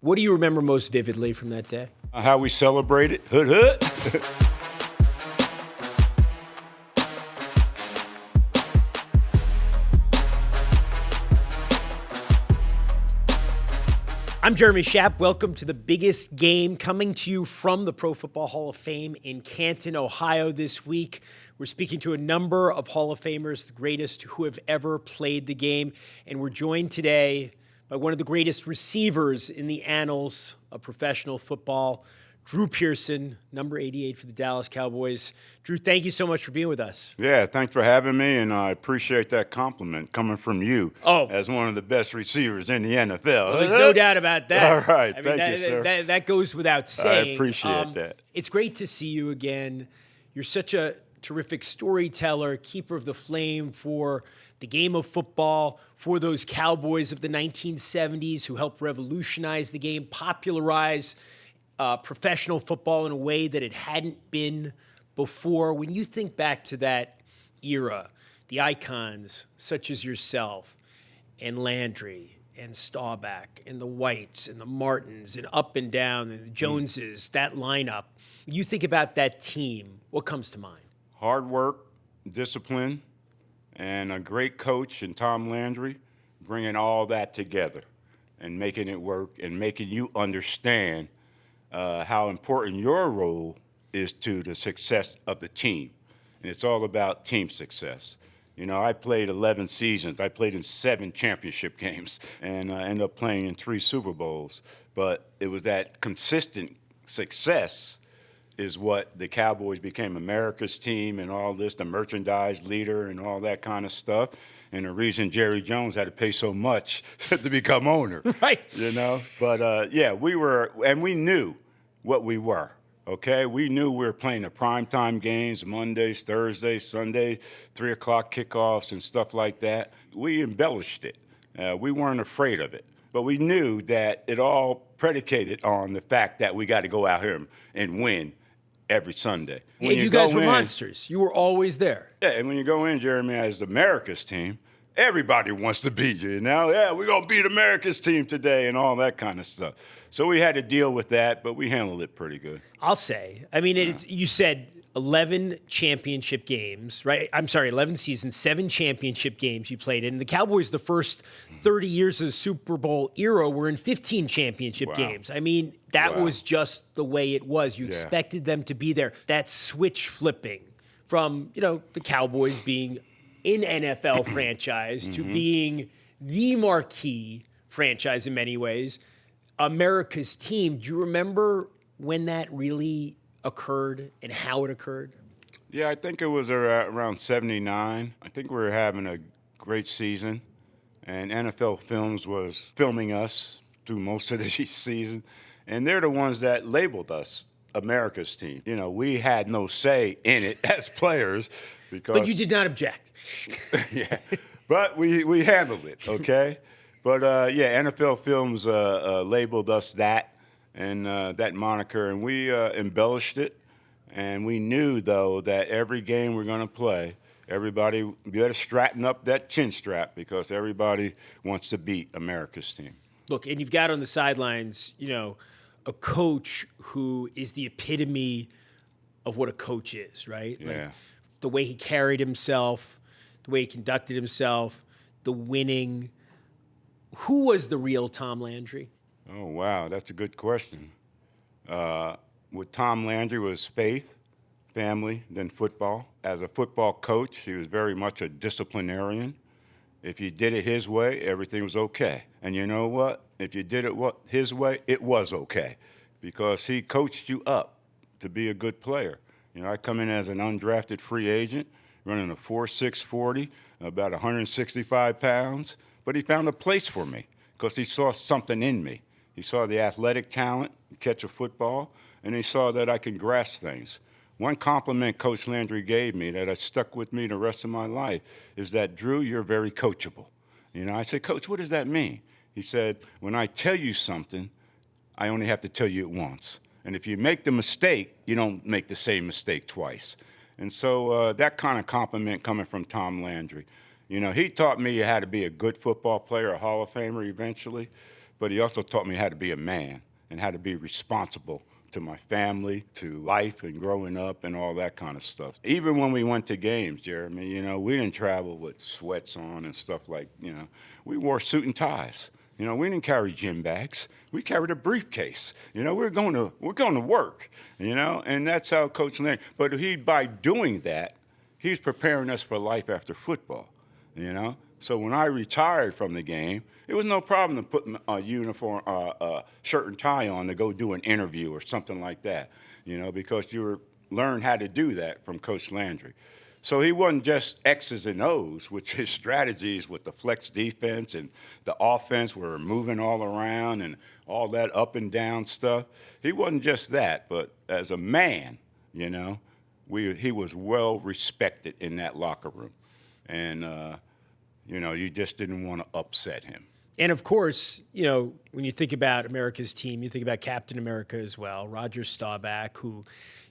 What do you remember most vividly from that day? How we celebrated. Hood, hood. I'm Jeremy Schaap. Welcome to the biggest game coming to you from the Pro Football Hall of Fame in Canton, Ohio this week. We're speaking to a number of Hall of Famers, the greatest who have ever played the game. And we're joined today by one of the greatest receivers in the annals of professional football, Drew Pearson, number 88 for the Dallas Cowboys. Drew, thank you so much for being with us. Yeah, thanks for having me, and I appreciate that compliment coming from you as one of the best receivers in the NFL. Well, there's no doubt about that. All right, thank you, sir. That goes without saying. I appreciate that. It's great to see you again. You're such a terrific storyteller, keeper of the flame for the game of football, for those Cowboys of the 1970s who helped revolutionize the game, popularize professional football in a way that it hadn't been before. When you think back to that era, the icons such as yourself and Landry and Staubach and the Whites and the Martins and up and down and the Joneses, that lineup, when you think about that team, what comes to mind? Hard work, discipline, and a great coach in Tom Landry bringing all that together and making it work and making you understand how important your role is to the success of the team. And it's all about team success. You know, I played 11 seasons. I played in 7 championship games and ended up playing in 3 Super Bowls. But it was that consistent success is what the Cowboys became America's team and all this, the merchandise leader and all that kind of stuff. And the reason Jerry Jones had to pay so much to become owner. Right. You know? But, yeah, we were, and we knew what we were, okay? We knew we were playing the primetime games, Mondays, Thursdays, Sundays, 3 o'clock kickoffs and stuff like that. We embellished it. We weren't afraid of it. But we knew that it all predicated on the fact that we got to go out here and win every Sunday. Yeah, you guys were monsters. You were always there. Yeah, and when you go in, Jeremy, as America's team, everybody wants to beat you, you know? Yeah, we're going to beat America's team today and all that kind of stuff. So we had to deal with that, but we handled it pretty good. I'll say. I mean, you said 11 championship games, right? I'm sorry, 11 seasons, 7 championship games you played in. The Cowboys, the first 30 years of the Super Bowl era, were in 15 championship games. I mean, that was just the way it was. You expected them to be there. That switch flipping from, you know, the Cowboys being an NFL franchise to being the marquee franchise in many ways, America's team. Do you remember when that really occurred and how it occurred? Yeah, I think it was around 79. I think we were having a great season, and NFL Films was filming us through most of the season, and they're the ones that labeled us America's team. You know, we had no say in it as players because... But you did not object. Yeah, but we handled it, okay? But, yeah, NFL Films labeled us that and that moniker, and we embellished it. And we knew, though, that every game we're going to play, everybody better stratten up that chin strap because everybody wants to beat America's team. Look, and you've got on the sidelines, you know, a coach who is the epitome of what a coach is, right? Yeah. Like the way he carried himself, the way he conducted himself, the winning. Who was the real Tom Landry? Oh, wow, that's a good question. With Tom Landry was faith, family, then football. As a football coach, he was very much a disciplinarian. If you did it his way, everything was okay. And you know what? If you did it his way, it was okay because he coached you up to be a good player. You know, I come in as an undrafted free agent, running a 4.6 40, about 165 pounds, but he found a place for me because he saw something in me. He saw the athletic talent, catch a football, and he saw that I can grasp things. One compliment Coach Landry gave me that has stuck with me the rest of my life is that, Drew, you're very coachable. You know, I said, Coach, what does that mean? He said, when I tell you something, I only have to tell you it once. And if you make the mistake, you don't make the same mistake twice. And so that kind of compliment coming from Tom Landry. You know, he taught me how to be a good football player, a Hall of Famer eventually. but he also taught me how to be a man and how to be responsible to my family, to life and growing up and all that kind of stuff. Even when we went to games, Jeremy, you know, we didn't travel with sweats on and stuff like, you know, we wore suit and ties. You know, we didn't carry gym bags. We carried a briefcase. You know, we're going to work, you know, and that's how Coach Landry, but by doing that, he's preparing us for life after football, you know. So when I retired from the game, it was no problem to put a uniform, shirt and tie on to go do an interview or something like that, you know, because you learned how to do that from Coach Landry. So he wasn't just X's and O's, which his strategies with the flex defense and the offense were moving all around and all that up and down stuff. He wasn't just that, but as a man, you know, he was well respected in that locker room. And, you know, you just didn't want to upset him. And of course, you know, when you think about America's team, you think about Captain America as well, Roger Staubach, who,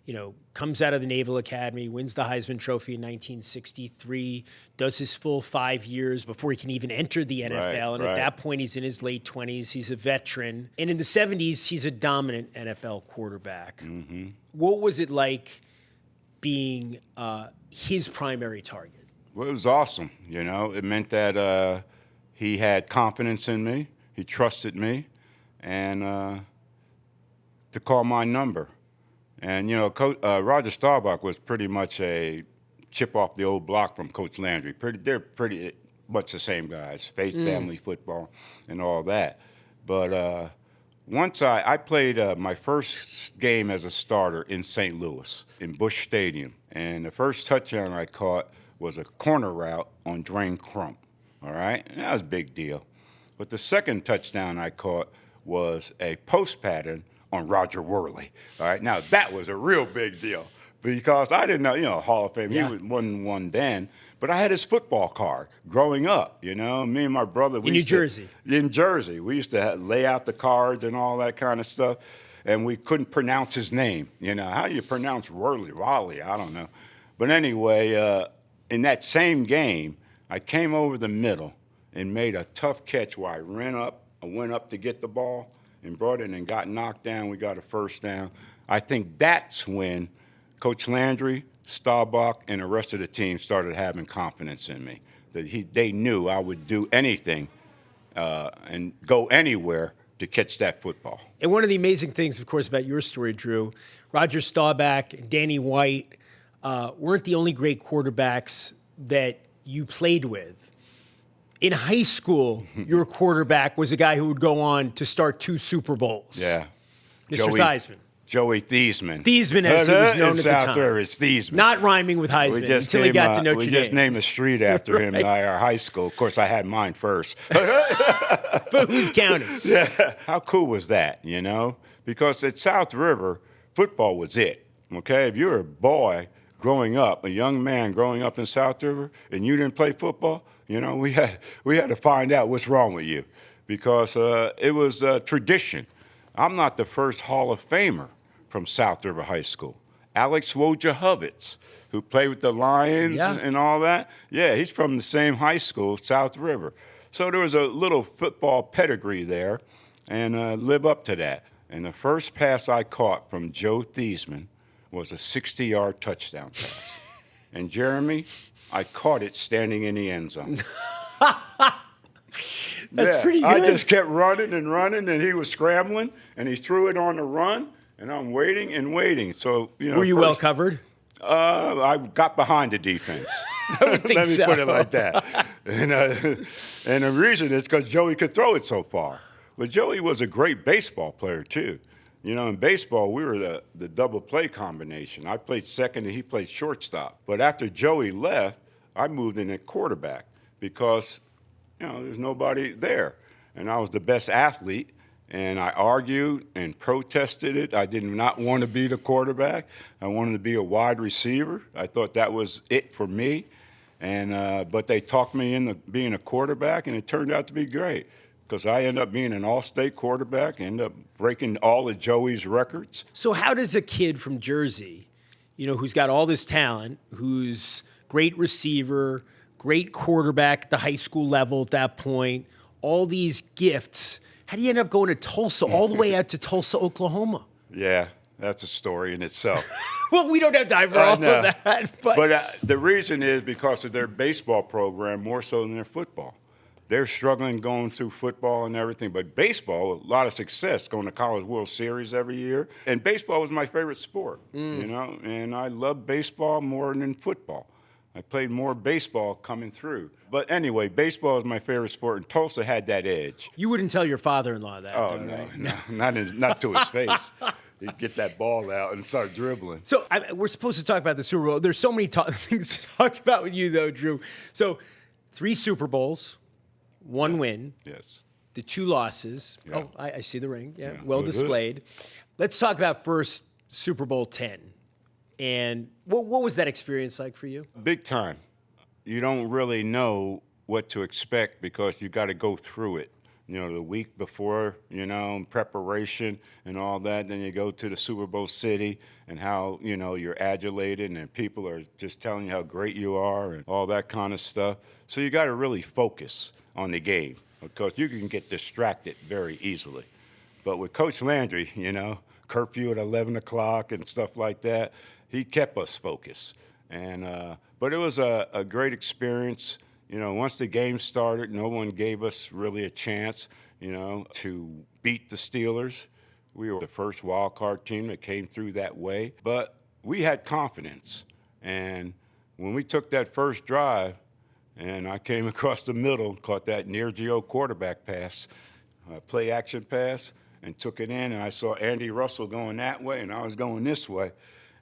you know, comes out of the Naval Academy, wins the Heisman Trophy in 1963, does his full 5 years before he can even enter the NFL. And at that point, he's in his late 20s. He's a veteran. And in the 70s, he's a dominant NFL quarterback. Mm-hmm. What was it like being his primary target? Well, it was awesome. You know, it meant that he had confidence in me. He trusted me, and to call my number. And, you know, Roger Staubach was pretty much a chip off the old block from Coach Landry. They're pretty much the same guys, faith, family, football, and all that. But once I played my first game as a starter in St. Louis, in Busch Stadium. And the first touchdown I caught was a corner route on Drain Crump. All right? And that was a big deal. But the second touchdown I caught was a post pattern on Roger Worley. All right? Now, that was a real big deal because I didn't know, you know, Hall of Fame. Yeah. He wasn't one then. But I had his football card growing up, you know. Me and my brother. In New Jersey. In Jersey. We used to lay out the cards and all that kind of stuff. And we couldn't pronounce his name. You know, how do you pronounce Raleigh? I don't know. But anyway, in that same game, I came over the middle and made a tough catch where I went up to get the ball and brought it and got knocked down. We got a first down. I think that's when Coach Landry, Staubach, and the rest of the team started having confidence in me. That they knew I would do anything and go anywhere to catch that football. And one of the amazing things, of course, about your story, Drew, Roger Staubach and Danny White weren't the only great quarterbacks that you played with. In high school, your quarterback was a guy who would go on to start 2 Super Bowls. Yeah. Mr. Theismann. Joey Theismann. Theismann, as he was known at the time. Out there, it's Theismann. Not rhyming with Heisman until he got to Notre Dame. We just named a street after him in our high school. Of course, I had mine first. But who's counting? Yeah. How cool was that, you know? Because at South River, football was it, okay? If you're a boy growing up, a young man growing up in South River, and you didn't play football, you know, we had to find out what's wrong with you because it was a tradition. I'm not the first Hall of Famer from South River High School. Alex Wojciechowicz, who played with the Lions and all that, yeah, he's from the same high school, South River. So there was a little football pedigree there and live up to that. And the first pass I caught from Joe Theismann was a 60-yard touchdown pass. And Jeremy, I caught it standing in the end zone. That's pretty good. I just kept running, and he was scrambling, and he threw it on the run, and I'm waiting and waiting. So, you know, were you well covered? I got behind the defense. I would think Let me put it like that. And the reason is because Joey could throw it so far. But Joey was a great baseball player, too. You know, in baseball, we were the double play combination. I played second and he played shortstop. But after Joey left, I moved in at quarterback because, you know, there's nobody there. And I was the best athlete, and I argued and protested it. I did not want to be the quarterback. I wanted to be a wide receiver. I thought that was it for me. And but they talked me into being a quarterback, and it turned out to be great. Because I ended up being an all-state quarterback, ended up breaking all of Joey's records. So how does a kid from Jersey, you know, who's got all this talent, who's great receiver, great quarterback at the high school level at that point, all these gifts, How do you end up going to Tulsa, all the way out to Tulsa, Oklahoma? Yeah, that's a story in itself. Well, we don't have time for all of that. But the reason is because of their baseball program more so than their football. They're struggling going through football and everything, but baseball, a lot of success, going to College World Series every year. And baseball was my favorite sport, you know, and I love baseball more than football. I played more baseball coming through. But anyway, baseball is my favorite sport, and Tulsa had that edge. You wouldn't tell your father-in-law that, Oh, though, no, right? not to his face. He'd get that ball out and start dribbling. So we're supposed to talk about the Super Bowl. There's so many things to talk about with you, though, Drew. So 3 Super Bowls, 1 win. Yes. The 2 losses. Yeah. Oh, I see the ring. Yeah, Yeah. well Good. displayed. Let's talk about first Super Bowl X. And what was that experience like for you? Big time. You don't really know what to expect because you got to go through it. You know, the week before, you know, preparation and all that. Then you go to the Super Bowl city and how, you know, you're adulated and people are just telling you how great you are and all that kind of stuff. So you got to really focus on the game because you can get distracted very easily. But with Coach Landry, you know, curfew at 11 o'clock and stuff like that, he kept us focused. And but it was a great experience. You know, once the game started, no one gave us really a chance, you know, to beat the Steelers. We were the first wild card team that came through that way. But we had confidence. And when we took that first drive, and I came across the middle, caught that near Geo quarterback pass, play action pass, and took it in. And I saw Andy Russell going that way, and I was going this way,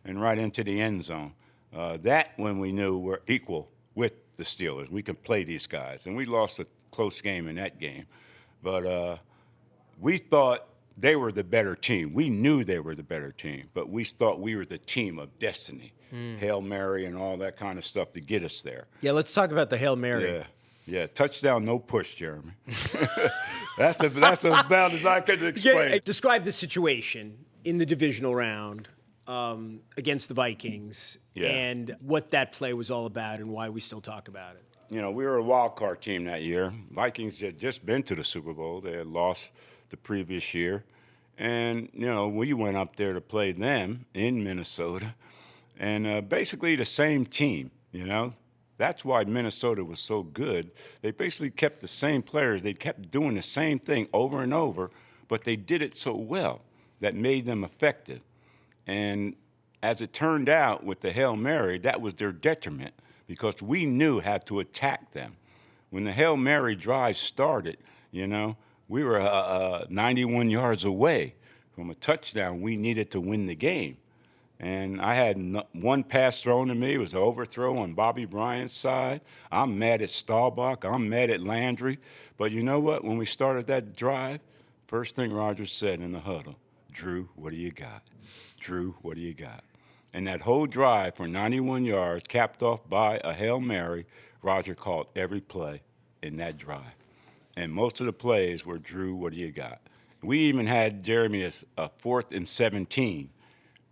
and right into the end zone. That when we knew we're equal with the Steelers. We could play these guys. And we lost a close game in that game. But we thought they were the better team. We knew they were the better team, but we thought we were the team of destiny. Hail Mary and all that kind of stuff to get us there. Yeah, let's talk about the Hail Mary. Yeah. Touchdown, no push, Jeremy. that's as about as I could explain. Yeah, describe the situation in the divisional round against the Vikings and what that play was all about and why we still talk about it. You know, we were a wild card team that year. Vikings had just been to the Super Bowl. They had lost the previous year. And, you know, we went up there to play them in Minnesota. And basically the same team, you know. That's why Minnesota was so good. They basically kept the same players. They kept doing the same thing over and over, but they did it so well that made them effective. And as it turned out with the Hail Mary, that was their detriment because we knew how to attack them. When the Hail Mary drive started, you know, we were 91 yards away from a touchdown. We needed to win the game. And I had one pass thrown to me. It was an overthrow on Bobby Bryant's side. I'm mad at Staubach. I'm mad at Landry. But you know what? When we started that drive, first thing Roger said in the huddle, Drew, what do you got? Drew, what do you got? And that whole drive for 91 yards, capped off by a Hail Mary, Roger called every play in that drive. And most of the plays were, Drew, what do you got? We even had Jeremy a 4th and 17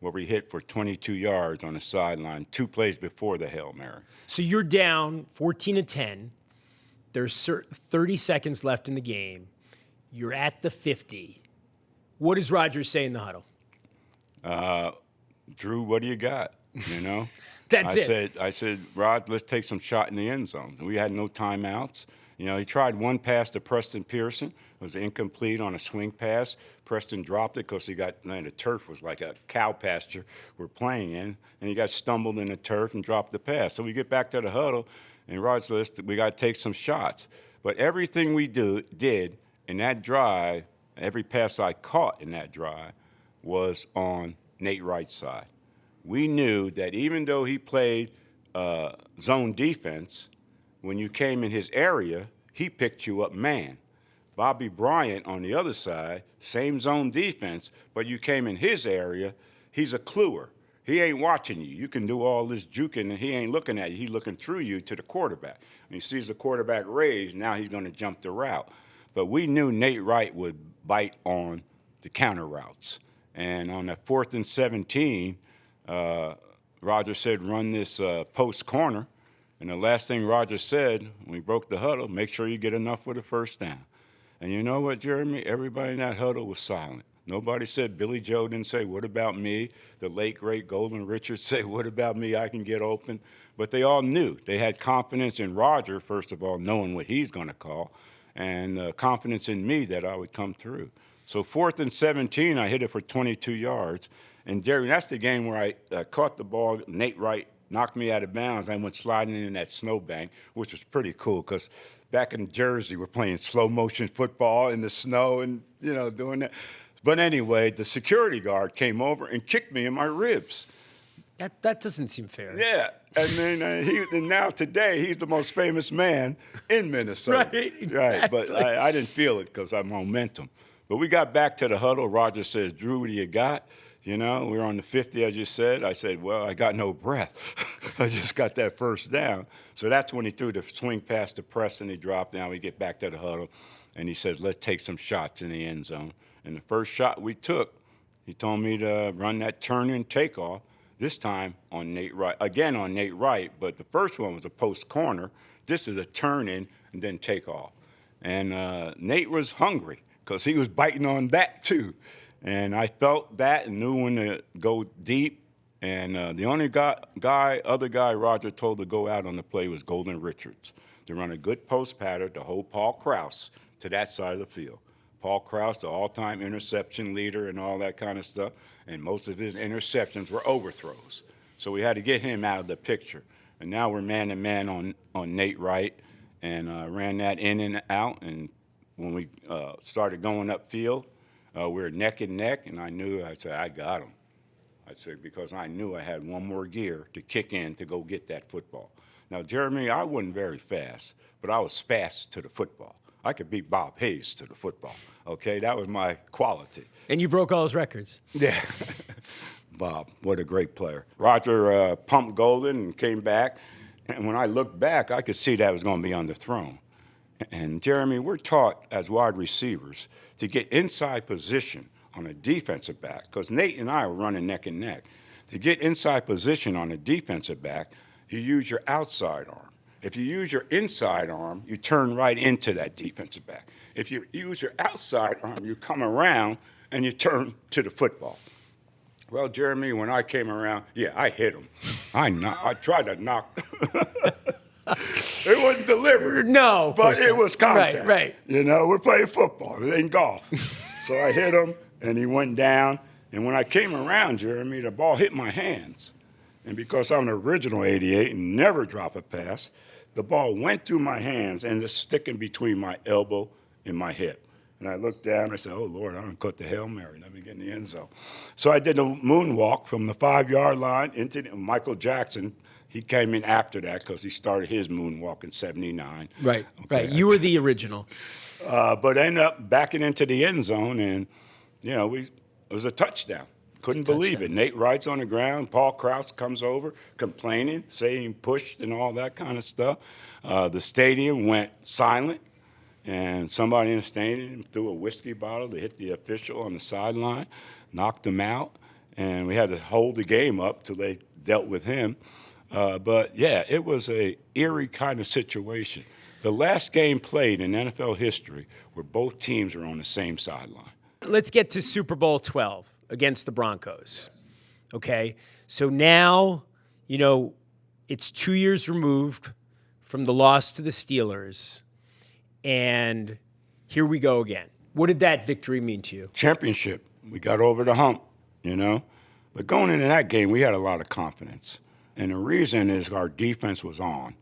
where we hit for 22 yards on the sideline 2 plays before the Hail Mary. So you're down 14-10. There's 30 seconds left in the game. You're at the 50. What does Roger say in the huddle? Drew, what do you got? You know? I said, Rod, let's take some shot in the end zone. We had no timeouts. You know, he tried one pass to Preston Pearson. It was incomplete on a swing pass. Preston dropped it because the turf was like a cow pasture we're playing in, and he got stumbled in the turf and dropped the pass. So we get back to the huddle, and Rod says, we got to take some shots. But everything we did in that drive, every pass I caught in that drive was on Nate Wright's side. We knew that even though he played zone defense, when you came in his area, he picked you up man. Bobby Bryant on the other side, same zone defense, but you came in his area, he's a cluer. He ain't watching you. You can do all this juking, and he ain't looking at you. He's looking through you to the quarterback. When he sees the quarterback raised, now he's going to jump the route. But we knew Nate Wright would bite on the counter routes. And on that 4th and 17, Roger said, run this post corner. And the last thing Roger said when we broke the huddle, make sure you get enough for the first down. And you know what, Jeremy? Everybody in that huddle was silent. Nobody said, Billy Joe didn't say, what about me? The late, great Golden Richards said, what about me? I can get open. But they all knew. They had confidence in Roger, first of all, knowing what he's going to call, and confidence in me that I would come through. So 4th and 17, I hit it for 22 yards. And, Jerry, that's the game where I caught the ball. Nate Wright knocked me out of bounds. I went sliding in that snowbank, which was pretty cool because back in Jersey, we're playing slow motion football in the snow and, doing that. But anyway, the security guard came over and kicked me in my ribs. That doesn't seem fair. Yeah. And then and now today, he's the most famous man in Minnesota. Right, exactly. Right. But I didn't feel it because I'm momentum. But we got back to the huddle. Roger says, Drew, what do you got? We were on the 50, as you said. I said, well, I got no breath. I just got that first down. So that's when he threw the swing pass to Preston. He dropped down. We get back to the huddle. And he says, let's take some shots in the end zone. And the first shot we took, he told me to run that turn-in takeoff, this time on Nate Wright. Again on Nate Wright, but the first one was a post corner. This is a turn-in and then takeoff. And Nate was hungry because he was biting on that too. And I felt that and knew when to go deep. And the only other guy Roger told to go out on the play was Golden Richards, to run a good post pattern to hold Paul Krause to that side of the field. Paul Krause, the all-time interception leader and all that kind of stuff, and most of his interceptions were overthrows. So we had to get him out of the picture. And now we're man-to-man on Nate Wright, and ran that in and out. And when we started going upfield, we were neck and neck, and I said, I got him. I said, because I knew I had one more gear to kick in to go get that football. Now, Jeremy, I wasn't very fast, but I was fast to the football. I could beat Bob Hayes to the football, okay? That was my quality. And you broke all his records. Yeah. Bob, what a great player. Roger pumped Golden and came back, and when I looked back, I could see that was going to be underthrown. And, Jeremy, we're taught as wide receivers to get inside position on a defensive back, because Nate and I were running neck and neck. To get inside position on a defensive back, you use your outside arm. If you use your inside arm, you turn right into that defensive back. If you use your outside arm, you come around and you turn to the football. Well, Jeremy, when I came around, I hit him. I tried to knock. It wasn't delivered. No. But it was contact. Right. We're playing football. It ain't golf. So I hit him, and he went down. And when I came around, Jeremy, the ball hit my hands. And because I'm an original 88 and never drop a pass, the ball went through my hands and it's sticking between my elbow and my hip. And I looked down and I said, oh, Lord, I'm going to cut the Hail Mary. Let me get in the end zone. So I did a moonwalk from the 5-yard line into Michael Jackson. He came in after that because he started his moonwalk in 79. Right, okay. right. You were the original. But ended up backing into the end zone, and, it was a touchdown. Couldn't believe it. Nate Wright's on the ground. Paul Krause comes over complaining, saying pushed and all that kind of stuff. The stadium went silent, and somebody in the stadium threw a whiskey bottle to hit the official on the sideline, knocked him out, and we had to hold the game up till they dealt with him. But, it was a eerie kind of situation. The last game played in NFL history where both teams were on the same sideline. Let's get to Super Bowl XII. Against the Broncos, okay? So now, it's 2 years removed from the loss to the Steelers, and here we go again. What did that victory mean to you? Championship. We got over the hump, But going into that game, we had a lot of confidence. And the reason is our defense was on.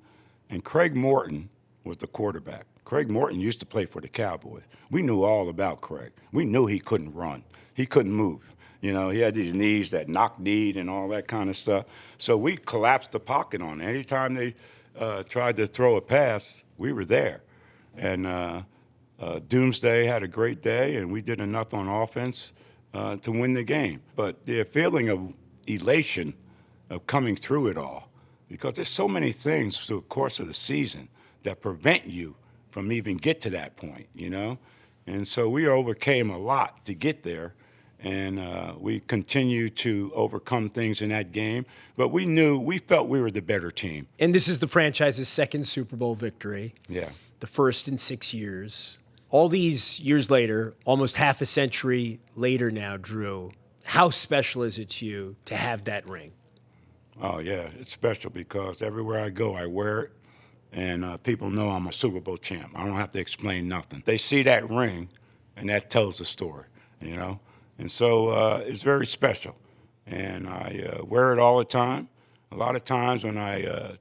And Craig Morton was the quarterback. Craig Morton used to play for the Cowboys. We knew all about Craig. We knew he couldn't run. He couldn't move. He had these knees that knock-kneed and all that kind of stuff. So we collapsed the pocket on it. Anytime they tried to throw a pass, we were there. And Doomsday had a great day, and we did enough on offense to win the game. But the feeling of elation of coming through it all, because there's so many things through the course of the season that prevent you from even get to that point, And so we overcame a lot to get there. And we continue to overcome things in that game. But we felt we were the better team. And this is the franchise's second Super Bowl victory. Yeah. The first in 6 years. All these years later, almost half a century later now, Drew, how special is it to you to have that ring? Oh, yeah, it's special because everywhere I go, I wear it, and people know I'm a Super Bowl champ. I don't have to explain nothing. They see that ring, and that tells the story, you know? And so it's very special, and I wear it all the time. A lot of times when I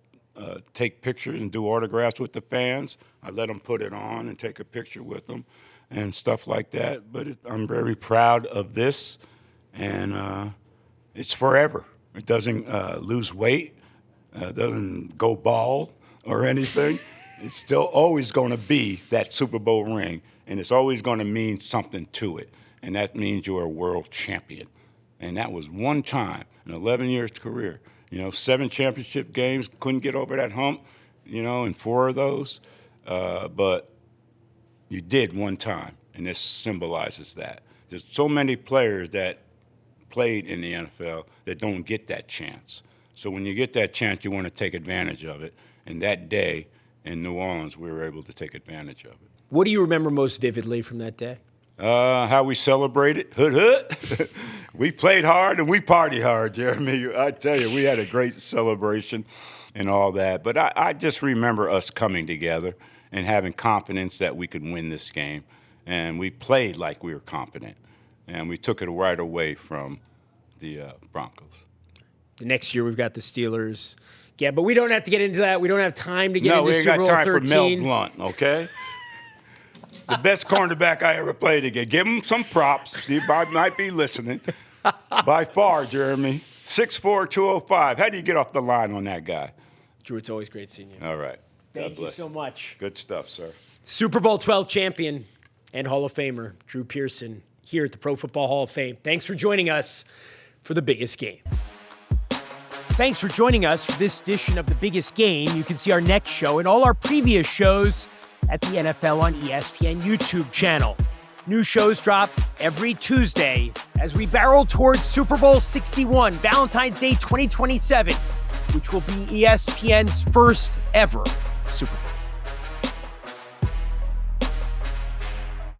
take pictures and do autographs with the fans, I let them put it on and take a picture with them and stuff like that. But I'm very proud of this, and it's forever. It doesn't lose weight, doesn't go bald or anything. It's still always going to be that Super Bowl ring, and it's always going to mean something to it, and that means you're a world champion. And that was one time in 11 years career. 7 championship games, couldn't get over that hump, in 4 of those. But you did one time, and this symbolizes that. There's so many players that played in the NFL that don't get that chance. So when you get that chance, you want to take advantage of it. And that day in New Orleans, we were able to take advantage of it. What do you remember most vividly from that day? How we celebrated, hood hood. We played hard and we partied hard, Jeremy. I tell you, we had a great celebration and all that. But I just remember us coming together and having confidence that we could win this game. And we played like we were confident. And we took it right away from the Broncos. The next year we've got the Steelers. Yeah, but we don't have to get into that. We don't have time to get into Super Bowl XIII. No, we ain't got time for Mel Blount, okay? The best cornerback I ever played against. Give him some props. He might be listening. By far, Jeremy. 6'4", 205. How do you get off the line on that guy? Drew, it's always great seeing you. All right. Thank you so much. Good stuff, sir. Super Bowl XII champion and Hall of Famer Drew Pearson here at the Pro Football Hall of Fame. Thanks for joining us for The Biggest Game. Thanks for joining us for this edition of The Biggest Game. You can see our next show and all our previous shows at the NFL on ESPN YouTube channel. New shows drop every Tuesday as we barrel towards Super Bowl 61, Valentine's Day 2027, which will be ESPN's first ever Super Bowl.